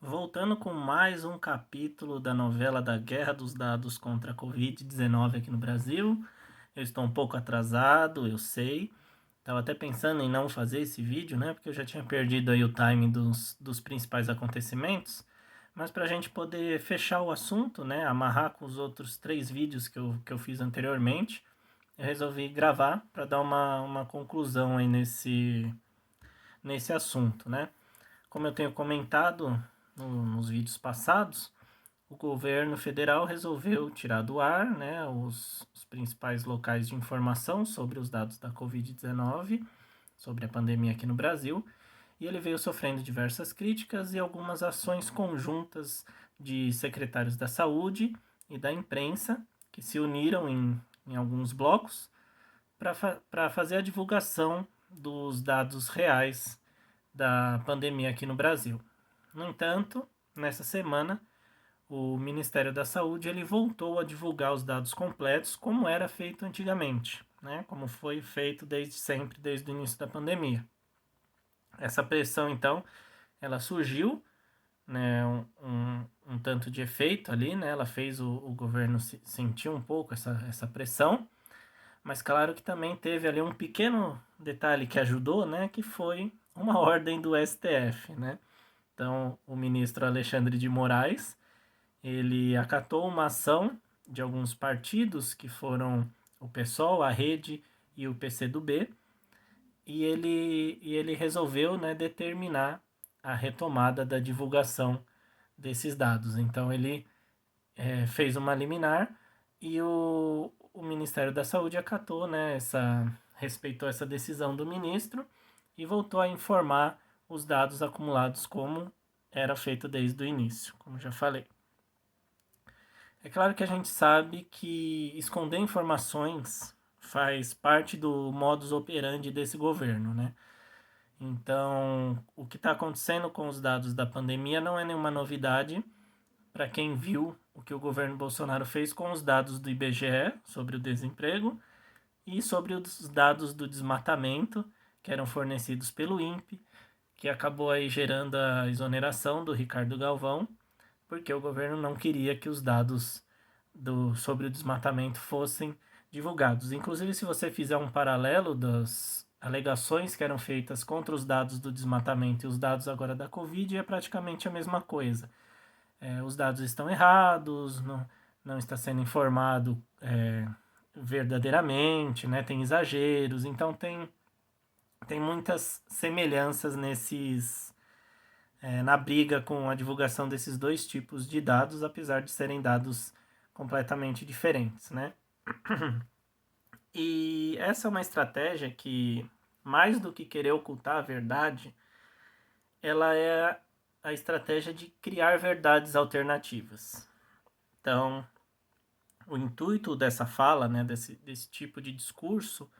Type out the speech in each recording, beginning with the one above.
Voltando com mais um capítulo da novela da Guerra dos Dados contra a Covid-19 aqui no Brasil. Eu estou um pouco atrasado, eu sei. Estava até pensando em não fazer esse vídeo, né? Porque eu já tinha perdido aí o timing dos principais acontecimentos. Mas para a gente poder fechar o assunto, né? Amarrar com os outros 3 vídeos que eu fiz anteriormente, eu resolvi gravar para dar uma conclusão aí nesse assunto, né? Como eu tenho comentado nos vídeos passados, o governo federal resolveu tirar do ar, né, os principais locais de informação sobre os dados da Covid-19, sobre a pandemia aqui no Brasil, e ele veio sofrendo diversas críticas e algumas ações conjuntas de secretários da saúde e da imprensa, que se uniram em alguns blocos para fazer a divulgação dos dados reais da pandemia aqui no Brasil. No entanto, nessa semana, o Ministério da Saúde ele voltou a divulgar os dados completos como era feito antigamente, né? Como foi feito desde sempre, desde o início da pandemia. Essa pressão, então, ela surgiu, né, um tanto de efeito ali, né? Ela fez o governo sentir um pouco essa pressão, mas claro que também teve ali um pequeno detalhe que ajudou, né? Que foi uma ordem do STF, né? Então, o ministro Alexandre de Moraes, ele acatou uma ação de alguns partidos, que foram o PSOL, a Rede e o PCdoB, e ele resolveu, né, determinar a retomada da divulgação desses dados. Então, ele fez uma liminar e o Ministério da Saúde acatou, né, respeitou essa decisão do ministro e voltou a informar os dados acumulados como era feito desde o início, como já falei. É claro que a gente sabe que esconder informações faz parte do modus operandi desse governo, né? Então, o que está acontecendo com os dados da pandemia não é nenhuma novidade para quem viu o que o governo Bolsonaro fez com os dados do IBGE sobre o desemprego e sobre os dados do desmatamento que eram fornecidos pelo INPE, que acabou aí gerando a exoneração do Ricardo Galvão, porque o governo não queria que os dados sobre o desmatamento fossem divulgados. Inclusive, se você fizer um paralelo das alegações que eram feitas contra os dados do desmatamento e os dados agora da Covid, é praticamente a mesma coisa. Os dados estão errados, não está sendo informado verdadeiramente, né? Tem exageros, então tem muitas semelhanças na briga com a divulgação desses dois tipos de dados, apesar de serem dados completamente diferentes, né? E essa é uma estratégia que, mais do que querer ocultar a verdade, ela é a estratégia de criar verdades alternativas. Então, o intuito dessa fala, né, desse tipo de discurso,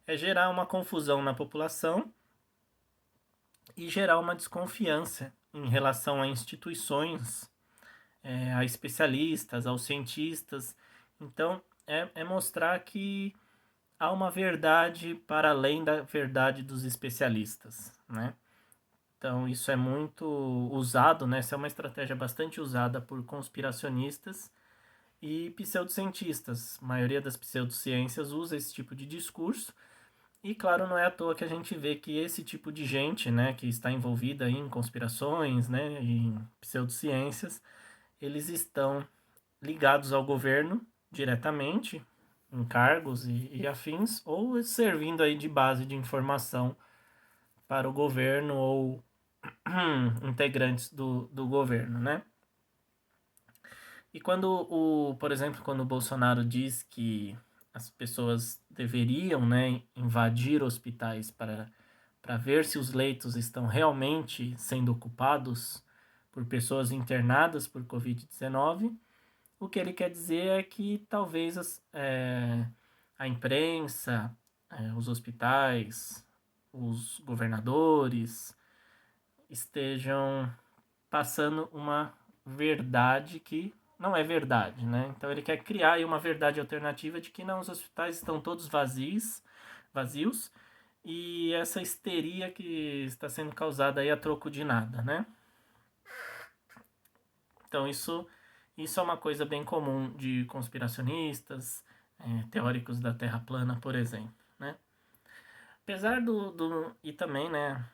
é gerar uma confusão na população e gerar uma desconfiança em relação a instituições, a especialistas, aos cientistas. Então, é mostrar que há uma verdade para além da verdade dos especialistas, né? Então, isso é muito usado, né? Essa é uma estratégia bastante usada por conspiracionistas e pseudocientistas. A maioria das pseudociências usa esse tipo de discurso. E, claro, não é à toa que a gente vê que esse tipo de gente, né, que está envolvida em conspirações, né, em pseudociências, eles estão ligados ao governo diretamente, em cargos e afins, ou servindo aí de base de informação para o governo ou integrantes do governo, né? E por exemplo, quando o Bolsonaro diz que as pessoas deveriam, né, invadir hospitais para ver se os leitos estão realmente sendo ocupados por pessoas internadas por Covid-19, o que ele quer dizer é que talvez a imprensa, os hospitais, os governadores estejam passando uma verdade que não é verdade, né? Então ele quer criar aí uma verdade alternativa de que não, os hospitais estão todos vazios, e essa histeria que está sendo causada aí a troco de nada, né? Então isso é uma coisa bem comum de conspiracionistas, teóricos da Terra plana, por exemplo, né? Apesar e também, né,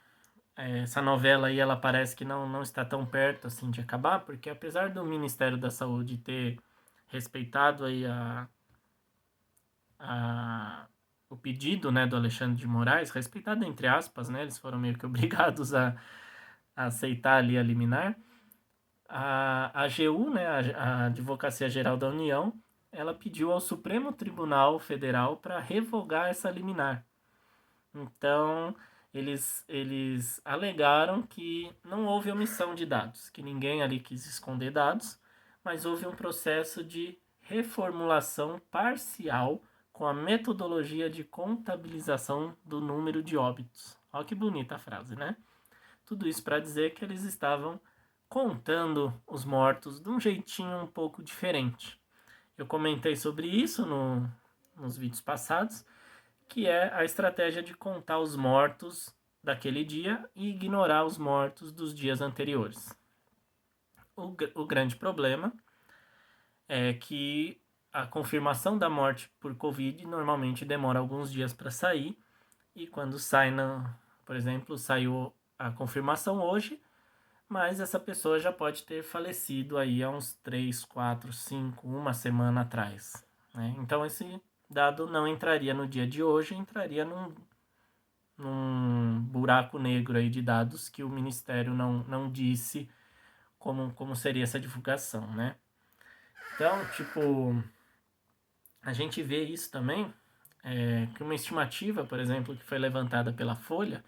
essa novela aí, ela parece que não está tão perto, assim, de acabar, porque apesar do Ministério da Saúde ter respeitado aí o pedido, né, do Alexandre de Moraes, respeitado entre aspas, né, eles foram meio que obrigados a aceitar ali a liminar, a AGU, né, a Advocacia Geral da União, ela pediu ao Supremo Tribunal Federal para revogar essa liminar. Então, eles alegaram que não houve omissão de dados, que ninguém ali quis esconder dados, mas houve um processo de reformulação parcial com a metodologia de contabilização do número de óbitos. Olha que bonita a frase, né? Tudo isso para dizer que eles estavam contando os mortos de um jeitinho um pouco diferente. Eu comentei sobre isso nos vídeos passados, que é a estratégia de contar os mortos daquele dia e ignorar os mortos dos dias anteriores. O grande problema é que a confirmação da morte por Covid normalmente demora alguns dias para sair, e quando sai, por exemplo, saiu a confirmação hoje, mas essa pessoa já pode ter falecido aí há uns 3, 4, 5, uma semana atrás, né? Então esse dado não entraria no dia de hoje, entraria num buraco negro aí de dados que o Ministério não disse como seria essa divulgação, né? Então, tipo, a gente vê isso também, que uma estimativa, por exemplo, que foi levantada pela Folha,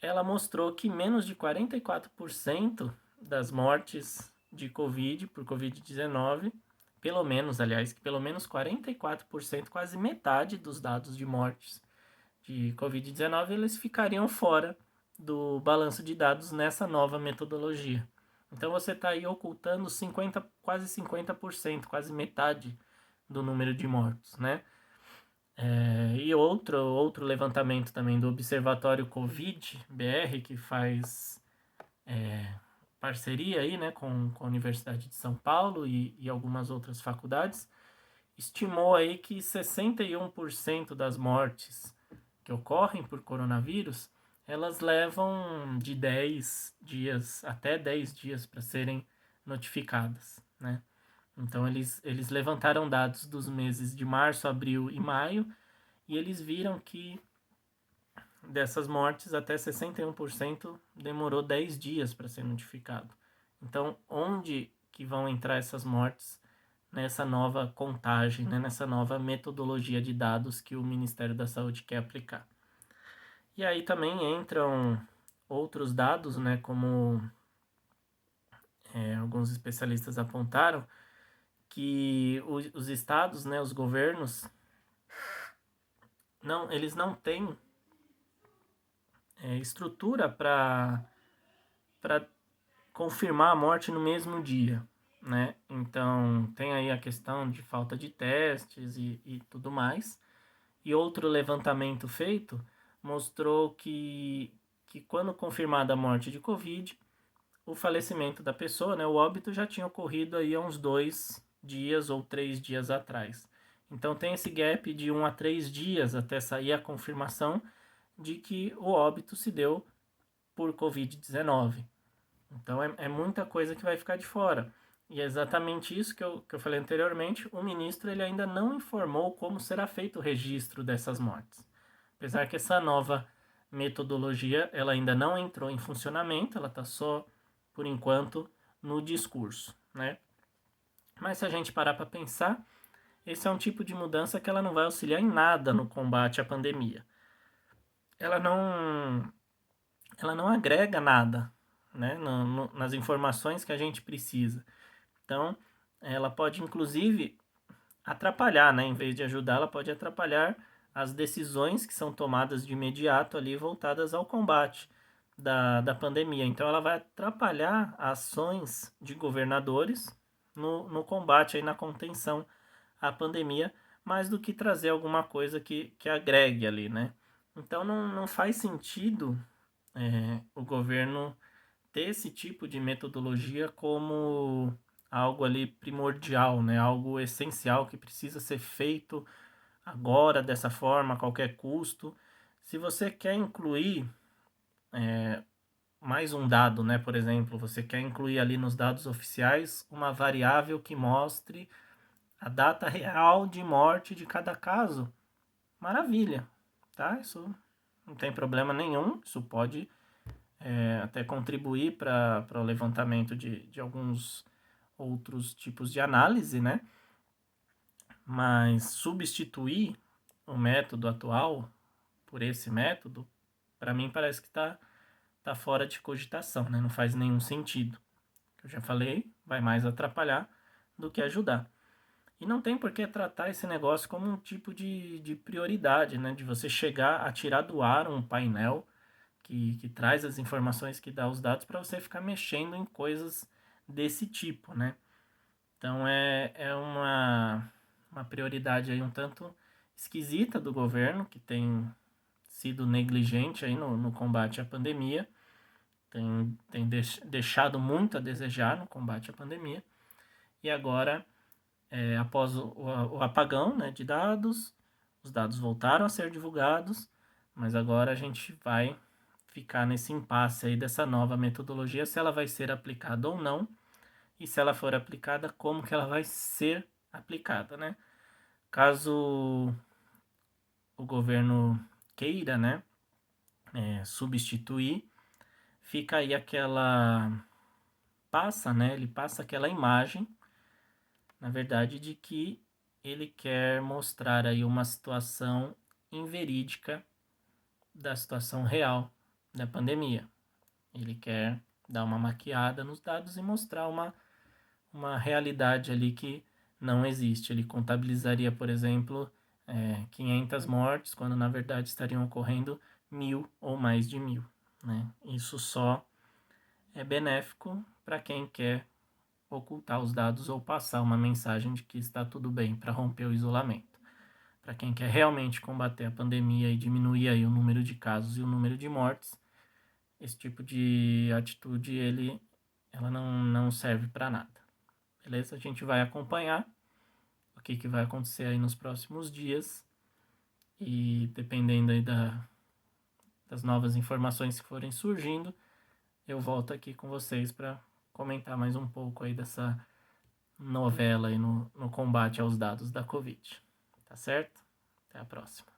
ela mostrou que menos de 44% das mortes de Covid, por Covid-19, pelo menos, aliás, que pelo menos 44%, quase metade dos dados de mortes de Covid-19, eles ficariam fora do balanço de dados nessa nova metodologia. Então você está aí ocultando quase 50%, quase metade do número de mortos, né? E outro levantamento também do Observatório Covid-BR, que faz parceria aí, né, com a Universidade de São Paulo e algumas outras faculdades, estimou aí que 61% das mortes que ocorrem por coronavírus, elas levam de 10 dias até 10 dias para serem notificadas, né? Então eles levantaram dados dos meses de março, abril e maio, e eles viram que dessas mortes até 61% demorou 10 dias para ser notificado. Então, onde que vão entrar essas mortes nessa nova contagem, né? Nessa nova metodologia de dados que o Ministério da Saúde quer aplicar? E aí também entram outros dados, né, como alguns especialistas apontaram, que os estados, né, os governos, eles não têm estrutura para confirmar a morte no mesmo dia, né? Então tem aí a questão de falta de testes e tudo mais. E outro levantamento feito mostrou que quando confirmada a morte de Covid, o falecimento da pessoa, né, o óbito já tinha ocorrido aí há uns 2 dias ou 3 dias atrás. Então tem esse gap de 1 a 3 dias até sair a confirmação de que o óbito se deu por Covid-19. Então é muita coisa que vai ficar de fora. E é exatamente isso que eu falei anteriormente, o ministro ele ainda não informou como será feito o registro dessas mortes. Apesar que essa nova metodologia ela ainda não entrou em funcionamento, ela está só, por enquanto, no discurso, né? Mas se a gente parar para pensar, esse é um tipo de mudança que ela não vai auxiliar em nada no combate à pandemia. Ela não agrega nada, né, nas informações que a gente precisa. Então, ela pode, inclusive, atrapalhar, né, em vez de ajudar, ela pode atrapalhar as decisões que são tomadas de imediato ali voltadas ao combate da pandemia. Então, ela vai atrapalhar ações de governadores no combate, aí, na contenção à pandemia, mais do que trazer alguma coisa que agregue ali, né? Então, não faz sentido o governo ter esse tipo de metodologia como algo ali primordial, né? Algo essencial que precisa ser feito agora, dessa forma, a qualquer custo. Se você quer incluir mais um dado, né? Por exemplo, você quer incluir ali nos dados oficiais uma variável que mostre a data real de morte de cada caso. Maravilha, tá? Isso não tem problema nenhum. Isso pode até contribuir para o levantamento de alguns outros tipos de análise, né? Mas substituir o método atual por esse método, para mim parece que tá fora de cogitação, né? Não faz nenhum sentido. Eu já falei, vai mais atrapalhar do que ajudar. E não tem por que tratar esse negócio como um tipo de prioridade, né? De você chegar a tirar do ar um painel que traz as informações, que dá os dados, para você ficar mexendo em coisas desse tipo, né? Então é uma prioridade aí um tanto esquisita do governo, que tem sido negligente aí no combate à pandemia, tem deixado muito a desejar no combate à pandemia, e agora, após o apagão, né, de dados, os dados voltaram a ser divulgados, mas agora a gente vai ficar nesse impasse aí dessa nova metodologia, se ela vai ser aplicada ou não, e se ela for aplicada, como que ela vai ser aplicada, né? Caso o governo queira, né, substituir, fica aí ele passa aquela imagem, na verdade, de que ele quer mostrar aí uma situação inverídica da situação real da pandemia. Ele quer dar uma maquiada nos dados e mostrar uma realidade ali que não existe. Ele contabilizaria, por exemplo, 500 mortes, quando na verdade estariam ocorrendo 1.000 ou mais de 1.000. Né? Isso só é benéfico para quem quer ocultar os dados ou passar uma mensagem de que está tudo bem para romper o isolamento. Para quem quer realmente combater a pandemia e diminuir aí o número de casos e o número de mortes, esse tipo de atitude ela não serve para nada. Beleza? A gente vai acompanhar o que vai acontecer aí nos próximos dias e dependendo aí das novas informações que forem surgindo, eu volto aqui com vocês para comentar mais um pouco aí dessa novela aí no combate aos dados da Covid. Tá certo? Até a próxima.